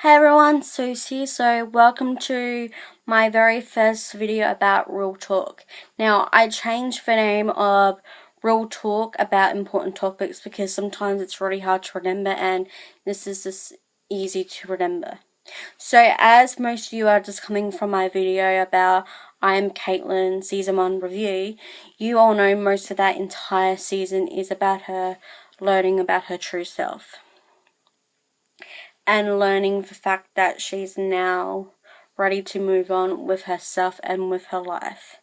Hey everyone, Susie. So welcome to my very first video about Real Talk. Now, I changed the name of Real Talk about important topics because sometimes it's really hard to remember and this is just easy to remember. So as most of you are just coming from my video about I Am Caitlin Season 1 review, you all know most of that entire season is about her learning about her true self. And learning the fact that she's now ready to move on with herself and with her life.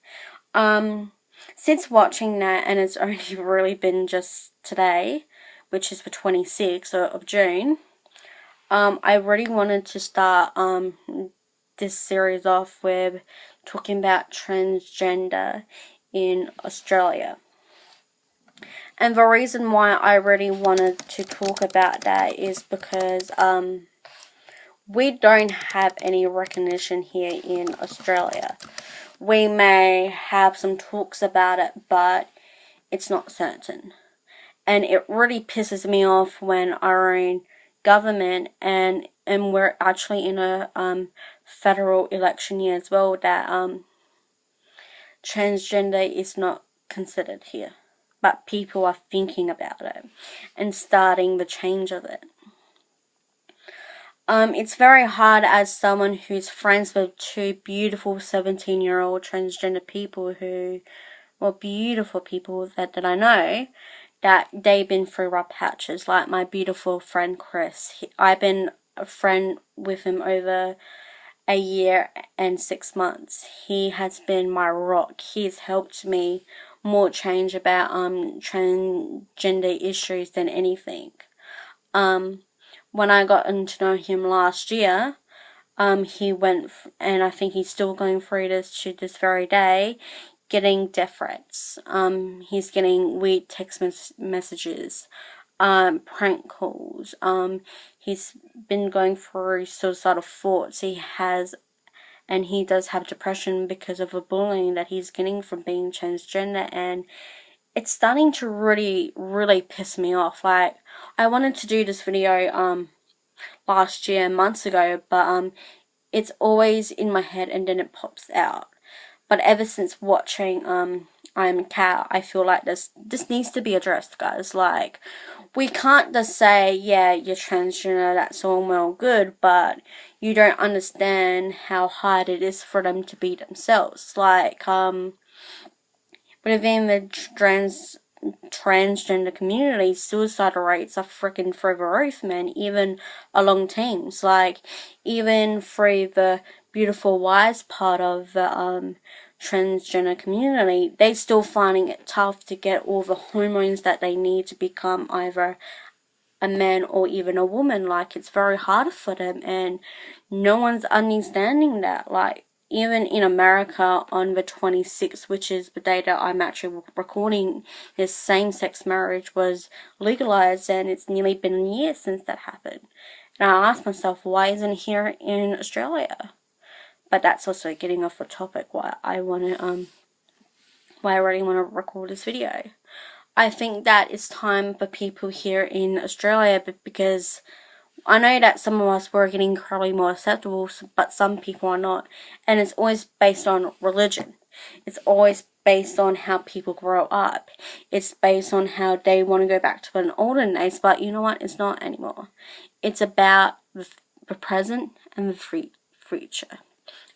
Since watching that, and it's only really been just today, which is the 26th of June, I really wanted to start this series off with talking about transgender in Australia. And the reason why I really wanted to talk about that is because we don't have any recognition here in Australia. We may have some talks about it, but it's not certain. And it really pisses me off when our own government, and we're actually in a federal election year as well, that transgender is not considered here. But people are thinking about it and starting the change of it. It's very hard as someone who's friends with two beautiful 17-year-old transgender people beautiful people that I know, that they've been through rough patches, like my beautiful friend Chris. I've been a friend with him over a year and 6 months. He has been my rock. He's helped me more change about transgender issues than anything. When I got to know him last year, he went, and I think he's still going through this to this very day, getting death threats. He's getting weird text messages, prank calls. He's been going through suicidal thoughts. He does have depression because of the bullying that he's getting from being transgender, and it's starting to really, really piss me off. Like, I wanted to do this video, last year, months ago, but, it's always in my head and then it pops out. But ever since watching, I Am Cat, I feel like this needs to be addressed, guys. Like, we can't just say, yeah, you're transgender, that's all well good, but you don't understand how hard it is for them to be themselves. Like, within the transgender community, suicide rates are freaking through the roof, man, even along teams. Like, even through the beautiful wise part of the transgender community, they still finding it tough to get all the hormones that they need to become either a man or even a woman. Like, it's very hard for them, and no one's understanding that. Like, even in America on the 26th, which is the day that I'm actually recording, this same-sex marriage was legalized, and it's nearly been a year since that happened. And I asked myself, why isn't it here in Australia? But that's also getting off the topic why I really want to record this video. I think that it's time for people here in Australia, because I know that some of us were getting incredibly more acceptable, but some people are not. And it's always based on religion. It's always based on how people grow up. It's based on how they want to go back to an olden days, but you know what? It's not anymore. It's about the present and the future.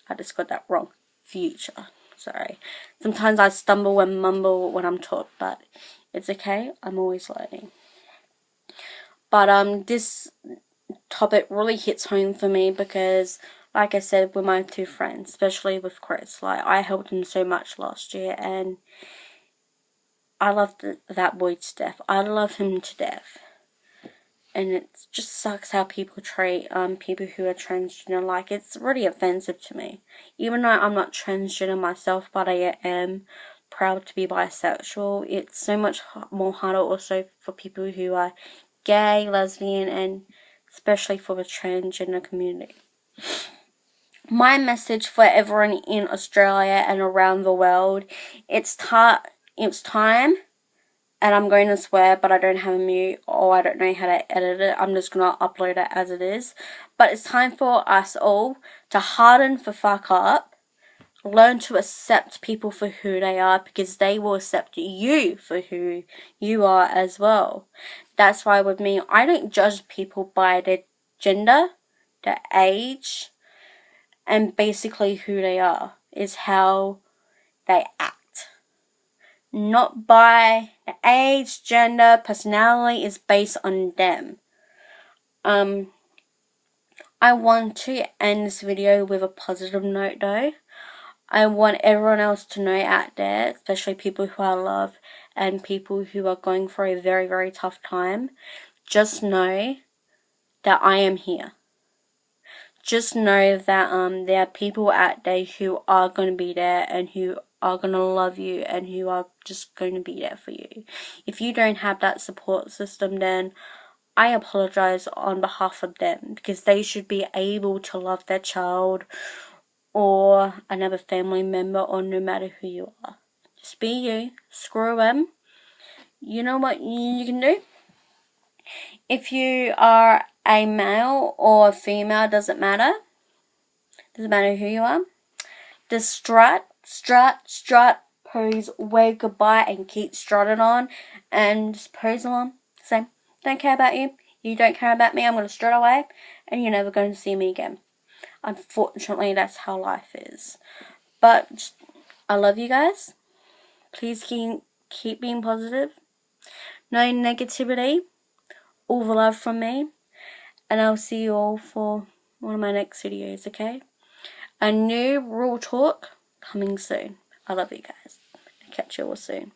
I just got that wrong. Future. Sorry. Sometimes I stumble and mumble when I'm taught, but it's okay. I'm always learning. But this topic really hits home for me because, like I said, with my two friends, especially with Chris, like, I helped him so much last year, and I love that boy to death. I love him to death. And it just sucks how people treat people who are transgender. Like, it's really offensive to me. Even though I'm not transgender myself, but I am proud to be bisexual, it's so much more harder also for people who are gay, lesbian, and especially for the transgender community. My message for everyone in Australia and around the world, it's time and I'm going to swear, but I don't have a mute, or I don't know how to edit it. I'm just going to upload it as it is. But it's time for us all to harden the fuck up. Learn to accept people for who they are, because they will accept you for who you are as well. That's why with me, I don't judge people by their gender, their age, and basically who they are. Is how they act. Not by the age, gender, personality, is based on them. I want to end this video with a positive note though. I want everyone else to know out there, especially people who I love and people who are going through a very, very tough time, just know that I am here. Just know that there are people out there who are going to be there and who are going to love you and who are just going to be there for you. If you don't have that support system, then I apologize on behalf of them, because they should be able to love their child or another family member, or no matter who you are. Just be you. Screw them. You know what you can do? If you are a male or a female, doesn't matter. Doesn't matter who you are. Just strut, pose, wave goodbye, and keep strutting on, and just pose along. Say, don't care about you. You don't care about me. I'm going to strut away, and you're never going to see me again. Unfortunately, that's how life is. But I love you guys. Please keep being positive. No negativity. All the love from me. And I'll see you all for one of my next videos, okay? A new Real Talk coming soon. I love you guys. Catch you all soon.